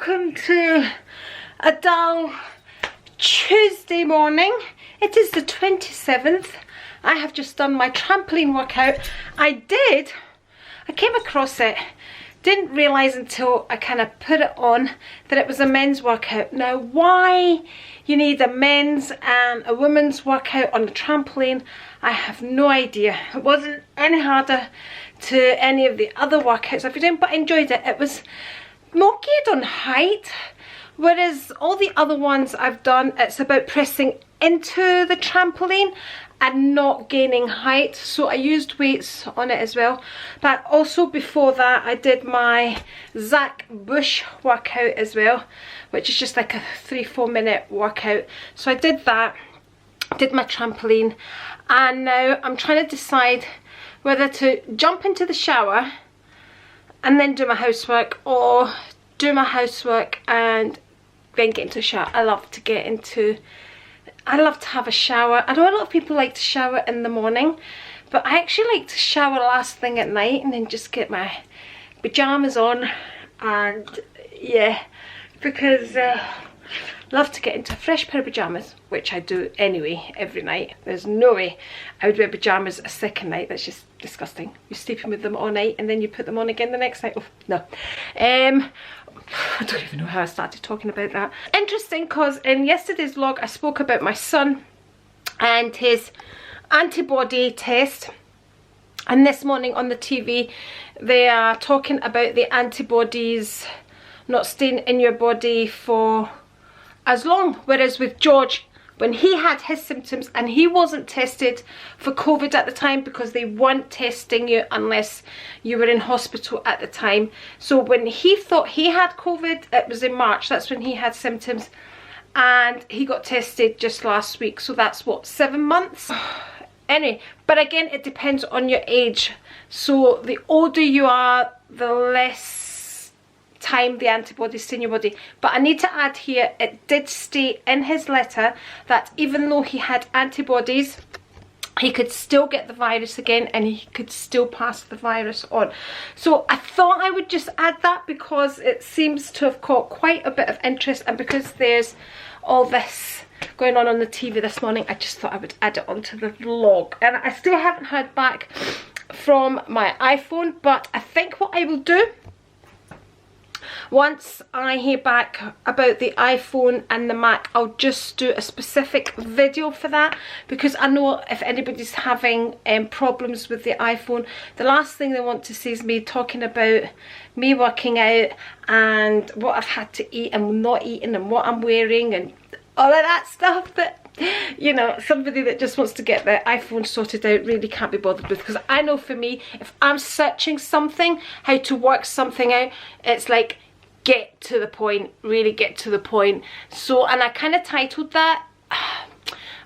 welcome to a dull Tuesday morning. It is the 27th. I have just done my trampoline workout. I came across it, didn't realise until I kind of put it on that it was a men's workout. Now, why you need a men's and a women's workout on the trampoline, I have no idea. It wasn't any harder to any of the other workouts I've been doing, but I enjoyed it. It was more geared on height, whereas all the other ones I've done, it's about pressing into the trampoline and not gaining height. So I used weights on it as well. But also before that, I did my Zach Bush workout as well, which is just like a 3-4 minute workout. So I did that, did my trampoline, and now I'm trying to decide whether to jump into the shower and then do my housework, or do my housework and then get into the shower. I love to have a shower. I know a lot of people like to shower in the morning, but I actually like to shower last thing at night and then just get my pyjamas on, and yeah, because love to get into a fresh pair of pyjamas, which I do anyway every night. There's no way I would wear pyjamas a second night. That's just disgusting. You're sleeping with them all night and then you put them on again the next night. Oh no. I don't even know how I started talking about that. Interesting, because in yesterday's vlog I spoke about my son and his antibody test, and this morning on the TV they are talking about the antibodies not staying in your body for as long, whereas with George, when he had his symptoms, and he wasn't tested for COVID at the time because they weren't testing you unless you were in hospital at the time. So when he thought he had COVID, it was in March, that's when he had symptoms, and he got tested just last week. So that's what, 7 months? Anyway, but again, it depends on your age. So the older you are, the less time the antibodies stay in your body. But I need to add here, it did state in his letter that even though he had antibodies, he could still get the virus again and he could still pass the virus on. So I thought I would just add that because it seems to have caught quite a bit of interest, and because there's all this going on the TV this morning, I just thought I would add it onto the vlog. And I still haven't heard back from my iPhone, but I think what I will do, once I hear back about the iPhone and the Mac, I'll just do a specific video for that, because I know if anybody's having problems with the iPhone, the last thing they want to see is me talking about me working out and what I've had to eat and not eating and what I'm wearing and all of that stuff that, you know, somebody that just wants to get their iPhone sorted out really can't be bothered with. Because I know for me, if I'm searching something, how to work something out, it's like, get to the point, really get to the point. So, and I kind of titled that,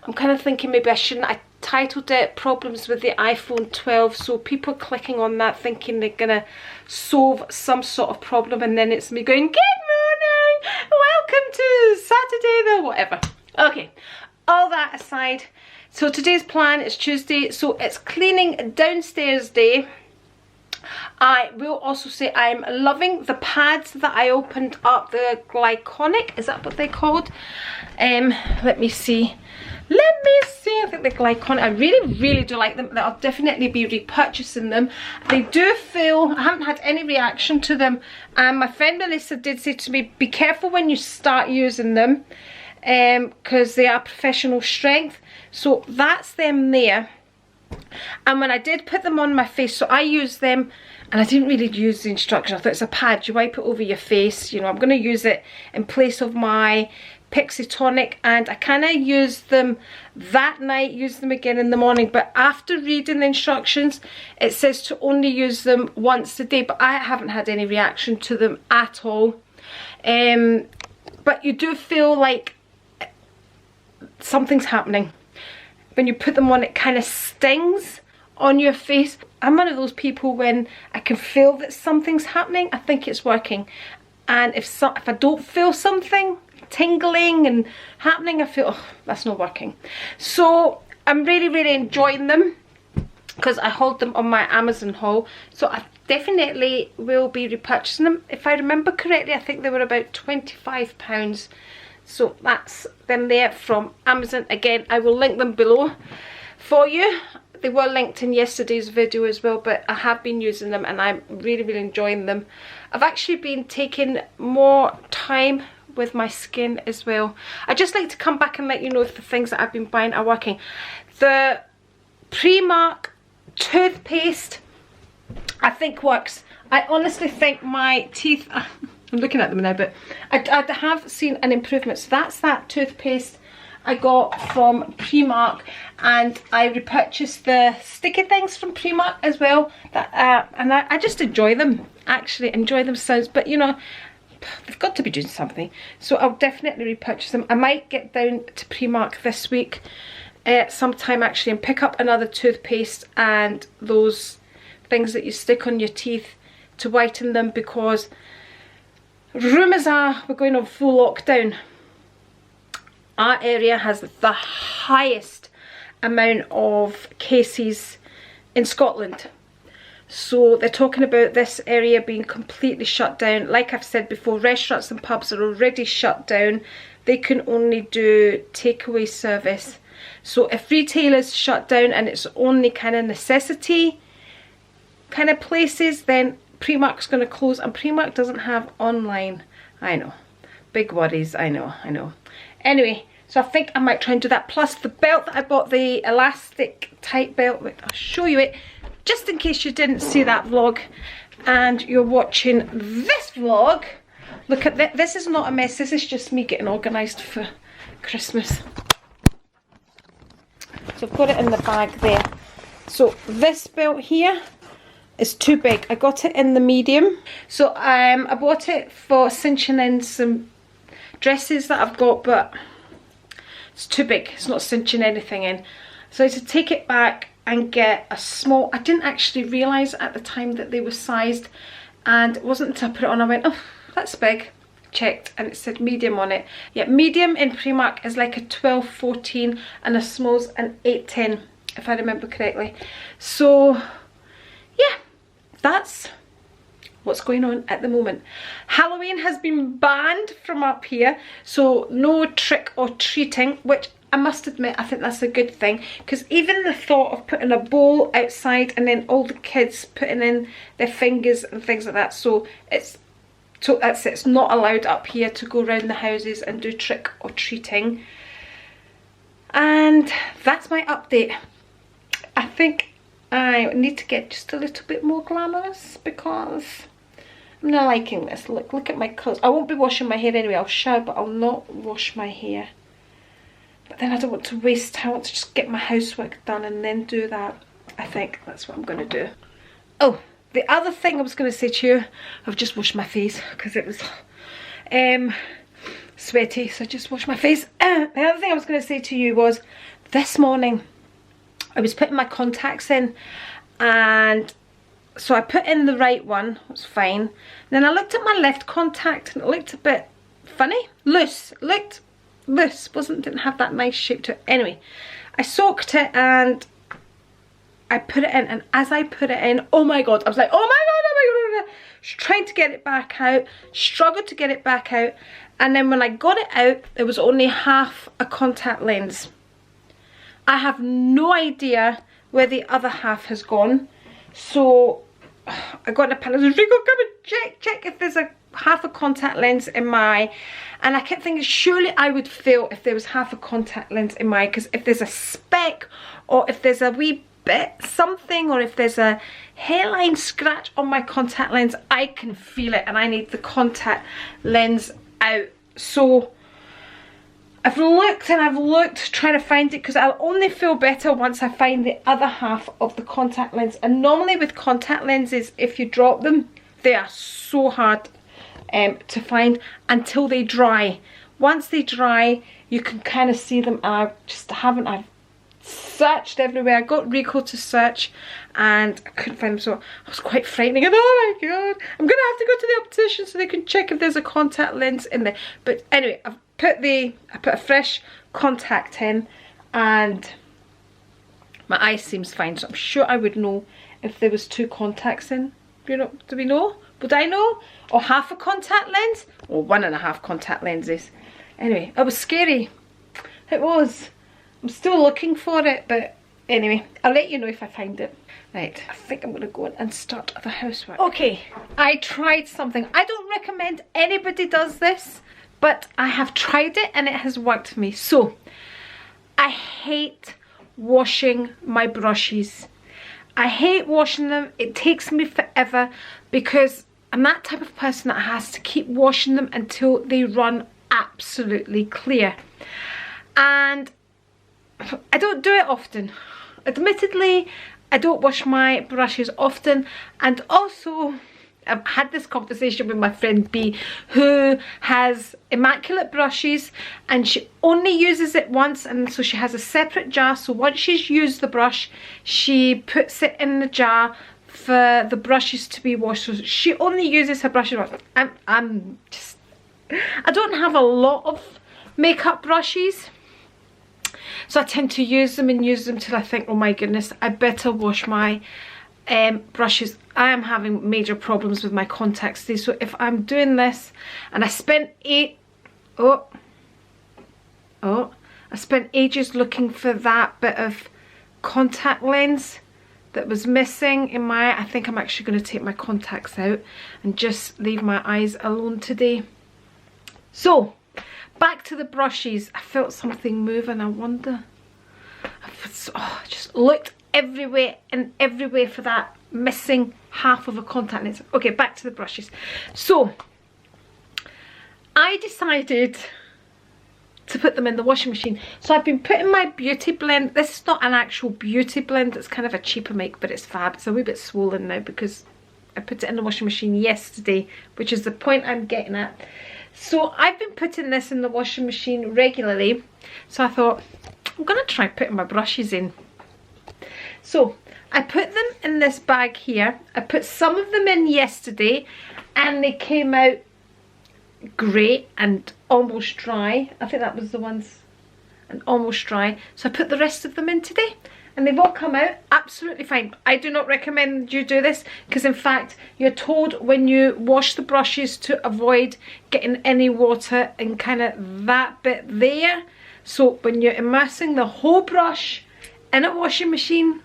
I'm kind of thinking maybe I shouldn't. I titled it Problems with the iPhone 12, so people clicking on that thinking they're gonna solve some sort of problem, and then it's me going, good morning, welcome to Saturday the whatever. Okay, all that aside, so today's plan is Tuesday, so it's cleaning downstairs day. I will also say I'm loving the pads that I opened up, the glyconic, is that what they're called? Let me see, I think the glyconic, I really do like them. I'll definitely be repurchasing them. They do feel, I haven't had any reaction to them, and my friend Melissa did say to me, be careful when you start using them, because they are professional strength. So that's them there. And when I did put them on my face, so I use them, and I didn't really use the instructions. I thought it's a pad, you wipe it over your face. You know, I'm going to use it in place of my Pixie tonic, and I kind of used them that night, used them again in the morning. But after reading the instructions, it says to only use them once a day, but I haven't had any reaction to them at all. But you do feel like something's happening. When you put them on, it kind of stings on your face. I'm one of those people, when I can feel that something's happening, I think it's working. And if I don't feel something tingling and happening, I feel, oh, that's not working. So I'm really enjoying them, because I hauled them on my Amazon haul. So I definitely will be repurchasing them. If I remember correctly, I think they were about £25. So that's them there from Amazon. Again, I will link them below for you. They were linked in yesterday's video as well, but I have been using them and I'm really enjoying them. I've actually been taking more time with my skin as well. I just like to come back and let you know if the things that I've been buying are working. The Primark toothpaste, I think works. I honestly think my teeth, I'm looking at them now, but I have seen an improvement. So that's that toothpaste I got from Primark, and I repurchased the sticky things from Primark as well. And I just enjoy them, actually enjoy them sounds, but you know, they've got to be doing something. So I'll definitely repurchase them. I might get down to Primark this week sometime actually and pick up another toothpaste and those things that you stick on your teeth to whiten them, because rumours are we're going on full lockdown. Our area has the highest amount of cases in Scotland. So they're talking about this area being completely shut down. Like I've said before, restaurants and pubs are already shut down. They can only do takeaway service. So if retailers shut down and it's only kind of necessity kind of places, then Primark's going to close, and Primark doesn't have online. I know. Big worries, I know. Anyway, so I think I might try and do that. Plus the belt that I bought, the elastic type belt, wait, I'll show you it, just in case you didn't see that vlog and you're watching this vlog. Look at that, this is not a mess, this is just me getting organised for Christmas. So I've got it in the bag there. So this belt here is too big. I got it in the medium. So I bought it for cinching in some dresses that I've got, but it's too big. It's not cinching anything in. So I had to take it back and get a small. I didn't actually realise at the time that they were sized, and it wasn't until I put it on I went, oh, that's big. Checked and it said medium on it. Yeah, medium in Primark is like a 12-14 and a small's an 8-10 if I remember correctly. So yeah, that's what's going on at the moment. Halloween has been banned from up here, so no trick or treating, which I must admit I think that's a good thing, because even the thought of putting a bowl outside and then all the kids putting in their fingers and things like that, so that's it, it's not allowed up here to go around the houses and do trick or treating. And that's my update. I think I need to get just a little bit more glamorous because I'm not liking this. Look at my clothes. I won't be washing my hair anyway. I'll shower, but I'll not wash my hair. But then I don't want to waste time. I want to just get my housework done and then do that. I think that's what I'm going to do. Oh, the other thing I was going to say to you, I've just washed my face because it was sweaty, so I just washed my face. The other thing I was going to say to you was, this morning I was putting my contacts in, and so I put in the right one, it was fine. And then I looked at my left contact and it looked a bit funny, loose. It looked loose, didn't have that nice shape to it. Anyway, I soaked it and I put it in, and as I put it in, oh my god, I was like, oh my god, trying to get it back out, struggled to get it back out, and then when I got it out, there was only half a contact lens. I have no idea where the other half has gone, so I got a pen. I was like, Rico, come and check if there's a half a contact lens in my eye. And I kept thinking, surely I would feel if there was half a contact lens in my eye, because if there's a speck or if there's a wee bit something, or if there's a hairline scratch on my contact lens, I can feel it and I need the contact lens out. So I've looked and I've looked trying to find it, because I'll only feel better once I find the other half of the contact lens. And normally with contact lenses, if you drop them, they are so hard to find until they dry. Once they dry, you can kind of see them. And I've searched everywhere. I got Rico to search and I couldn't find them, so I was quite frightening. And oh my god, I'm gonna have to go to the optician so they can check if there's a contact lens in there. But anyway, I put a fresh contact in and my eye seems fine, so I'm sure I would know if there was two contacts in. You know, do we know? Would I know? Or half a contact lens? Or 1.5 contact lenses. Anyway, it was scary. It was. I'm still looking for it, but anyway, I'll let you know if I find it. Right, I think I'm going to go and start the housework. Okay, I tried something. I don't recommend anybody does this, but I have tried it and it has worked for me. So, I hate washing my brushes. I hate washing them. It takes me forever because I'm that type of person that has to keep washing them until they run absolutely clear. And I don't do it often. Admittedly, I don't wash my brushes often, and also I've had this conversation with my friend B, who has immaculate brushes and she only uses it once, and so she has a separate jar. So once she's used the brush, she puts it in the jar for the brushes to be washed. So she only uses her brushes once. I don't have a lot of makeup brushes, so I tend to use them till I think, oh my goodness, I better wash my brushes. I am having major problems with my contacts today. So if I'm doing this, and I spent I spent ages looking for that bit of contact lens that was missing in my, I think I'm actually going to take my contacts out and just leave my eyes alone today. So back to the brushes. I felt something moving. I wonder. I just looked everywhere and everywhere for that missing half of a contact lens. Okay, back to the brushes. So I decided to put them in the washing machine. So I've been putting my beauty blend. This is not an actual beauty blend. It's kind of a cheaper make, but it's fab. It's a wee bit swollen now because I put it in the washing machine yesterday, which is the point I'm getting at. So I've been putting this in the washing machine regularly. So I thought, I'm going to try putting my brushes in. So I put them in this bag here. I put some of them in yesterday and they came out great and almost dry. I think that was the ones, and almost dry. So I put the rest of them in today and they've all come out absolutely fine. I do not recommend you do this because in fact you're told when you wash the brushes to avoid getting any water in kind of that bit there. So when you're immersing the whole brush in a washing machine,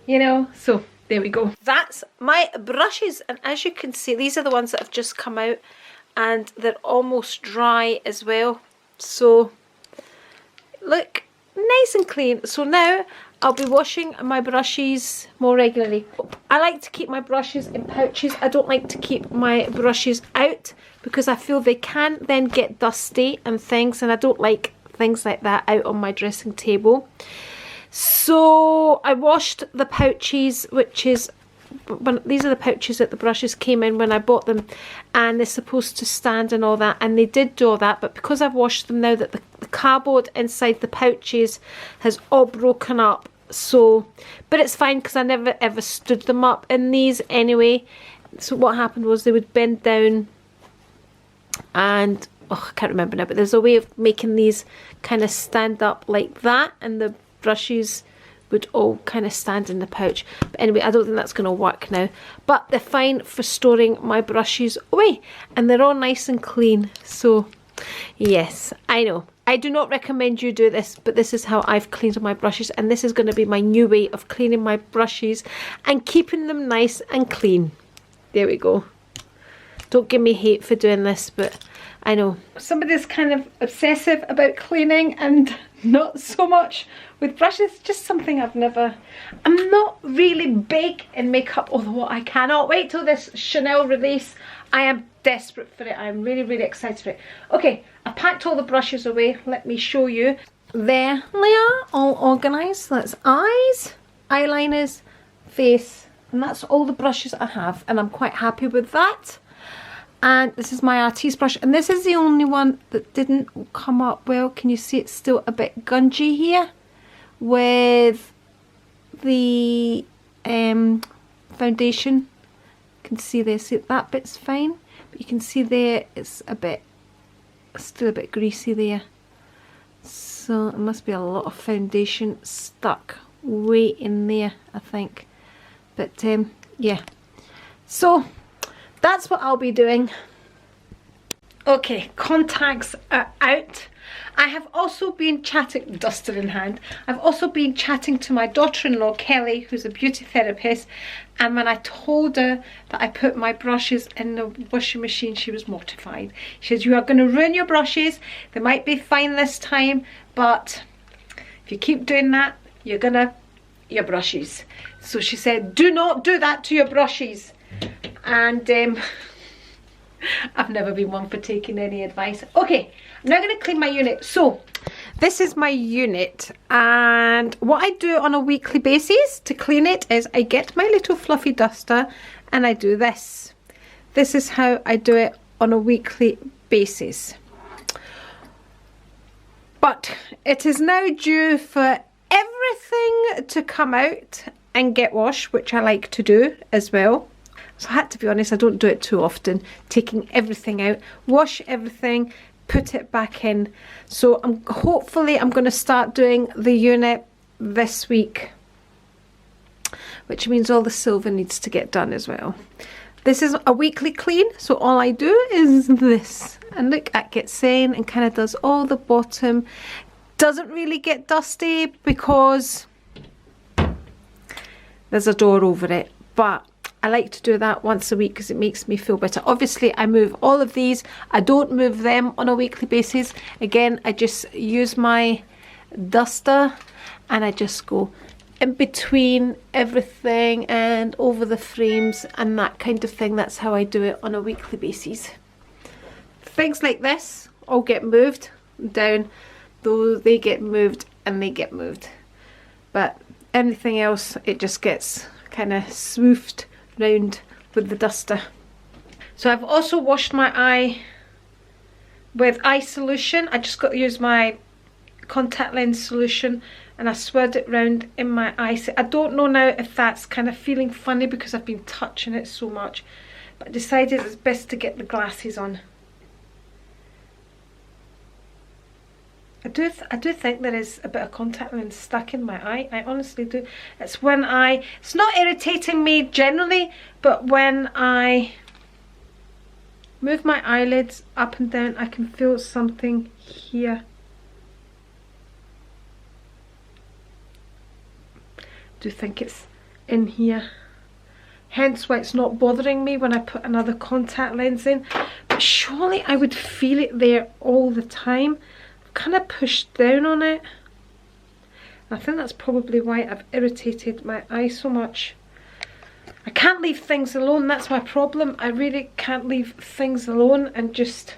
you know, so there we go. That's my brushes, and as you can see, these are the ones that have just come out and they're almost dry as well. So look, nice and clean. So now I'll be washing my brushes more regularly. I like to keep my brushes in pouches. I don't like to keep my brushes out because I feel they can then get dusty and things, and I don't like things like that out on my dressing table. So I washed the pouches, which is, these are the pouches that the brushes came in when I bought them, and they're supposed to stand and all that, and they did do all that, but because I've washed them now, that the cardboard inside the pouches has all broken up. So, but it's fine because I never ever stood them up in these anyway. So what happened was they would bend down and, oh, I can't remember now, but there's a way of making these kind of stand up like that, and the brushes would all kind of stand in the pouch. But anyway, I don't think that's going to work now, but they're fine for storing my brushes away, and they're all nice and clean. So yes, I know I do not recommend you do this, but this is how I've cleaned my brushes, and this is going to be my new way of cleaning my brushes and keeping them nice and clean. There we go. Don't give me hate for doing this, but I know somebody's kind of obsessive about cleaning and not so much with brushes. Just something I've never, I'm not really big in makeup, although I cannot wait till this Chanel release. I am desperate for it. I'm really, really excited for it. Okay, I packed all the brushes away. Let me show you. There they are, all organised. That's eyes, eyeliners, face, and that's all the brushes I have, and I'm quite happy with that. And this is my artiste brush, and this is the only one that didn't come up well. Can you see it's still a bit gungy here with the foundation? You can see there, see that bit's fine, but you can see there it's a bit, still a bit greasy there. So it must be a lot of foundation stuck way in there, I think. But yeah. So that's what I'll be doing. Okay, contacts are out. I have also been chatting, duster in hand, I've also been chatting to my daughter-in-law Kelly, who's a beauty therapist, and when I told her that I put my brushes in the washing machine, she was mortified. She says, you are going to ruin your brushes, they might be fine this time, but if you keep doing that, you're gonna, your brushes. So she said, do not do that to your brushes. And I've never been one for taking any advice. Okay, I'm now going to clean my unit. So this is my unit, and what I do on a weekly basis to clean it is I get my little fluffy duster and I do this. This is how I do it on a weekly basis. But it is now due for everything to come out and get washed, which I like to do as well. So I had to be honest, I don't do it too often, taking everything out, wash everything, put it back in. So hopefully I'm going to start doing the unit this week, which means all the silver needs to get done as well. This is a weekly clean, so all I do is this. And look, it gets in and kind of does all the bottom. Doesn't really get dusty because there's a door over it, but I like to do that once a week because it makes me feel better. Obviously, I move all of these. I don't move them on a weekly basis. Again, I just use my duster and I just go in between everything and over the frames and that kind of thing. That's how I do it on a weekly basis. Things like this all get moved down, though they get moved and they get moved. But anything else, it just gets kind of swooped round with the duster. So I've also washed my eye with eye solution. I just got to use my contact lens solution and I swirled it round in my eye. So I don't know now if that's kind of feeling funny because I've been touching it so much, but I decided it's best to get the glasses on. I do think there is a bit of contact lens stuck in my eye. I honestly do. It's when it's not irritating me generally, but when I move my eyelids up and down, I can feel something here. I do think it's in here. Hence why it's not bothering me when I put another contact lens in. But surely I would feel it there all the time. Kind of pushed down on it. I think that's probably why I've irritated my eye so much. I can't leave things alone, that's my problem. I really can't leave things alone and just...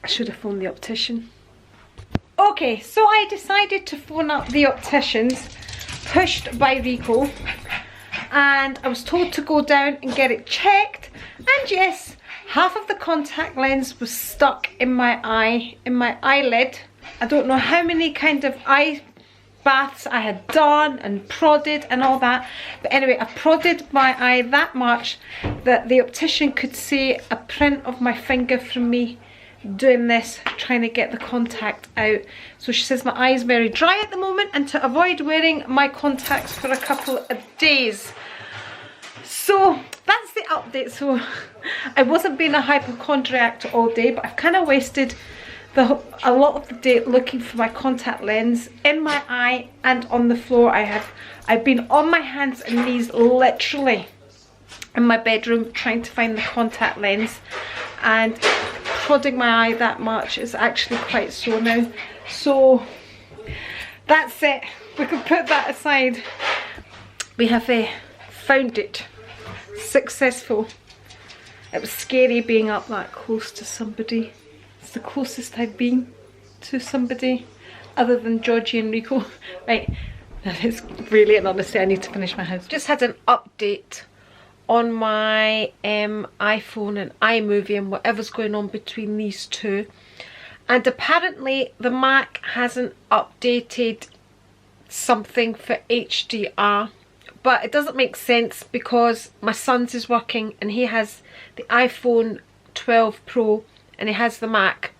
I should have phoned the optician. Okay, so I decided to phone up the opticians, pushed by Rico, and I was told to go down and get it checked, and yes, half of the contact lens was stuck in my eye, in my eyelid. I don't know how many kind of eye baths I had done and prodded and all that. But anyway, I prodded my eye that much that the optician could see a print of my finger from me doing this, trying to get the contact out. So she says my eye is very dry at the moment and to avoid wearing my contacts for a couple of days. So that's the update. So I wasn't being a hypochondriac all day, but I've kind of wasted a lot of the day looking for my contact lens in my eye and on the floor. I've been on my hands and knees literally in my bedroom trying to find the contact lens, and prodding my eye that much is actually quite sore now. So that's it, we can put that aside. We have found it. Successful. It was scary being up that close to somebody. It's the closest I've been to somebody other than Georgie and Rico. Right, that is really, and honestly I need to finish my house. Just had an update on my iPhone and iMovie and whatever's going on between these two, and apparently the Mac hasn't updated something for HDR. But it doesn't make sense because my son's is working and he has the iPhone 12 Pro and he has the Mac.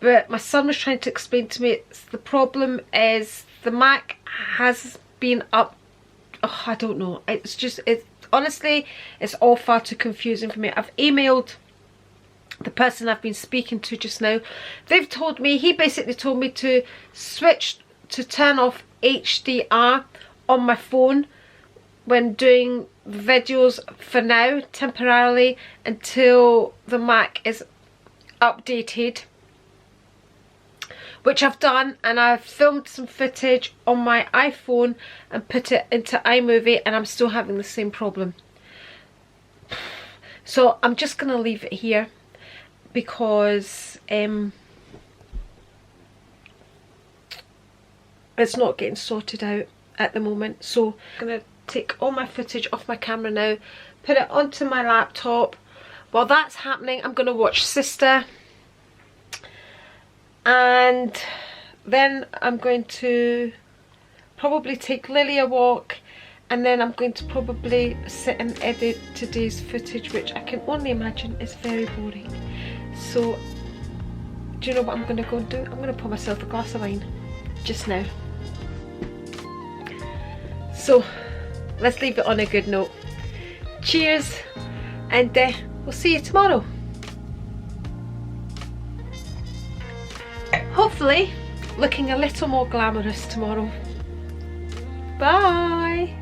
But my son was trying to explain to me the problem is the Mac has been up, oh, I don't know, it's just, honestly, it's all far too confusing for me. I've emailed the person I've been speaking to just now. They've told me, he basically told me to switch to turn off HDR on my phone when doing videos for now, temporarily, until the Mac is updated, which I've done, and I've filmed some footage on my iPhone and put it into iMovie, and I'm still having the same problem. So I'm just gonna leave it here because it's not getting sorted out at the moment. So I'm gonna take all my footage off my camera now, put it onto my laptop. While that's happening, I'm gonna watch Sister, and then I'm going to probably take Lily a walk, and then I'm going to probably sit and edit today's footage, which I can only imagine is very boring. So do you know what I'm going to go and do? I'm going to pour myself a glass of wine just now. So let's leave it on a good note. Cheers, and we'll see you tomorrow. Hopefully looking a little more glamorous tomorrow. Bye.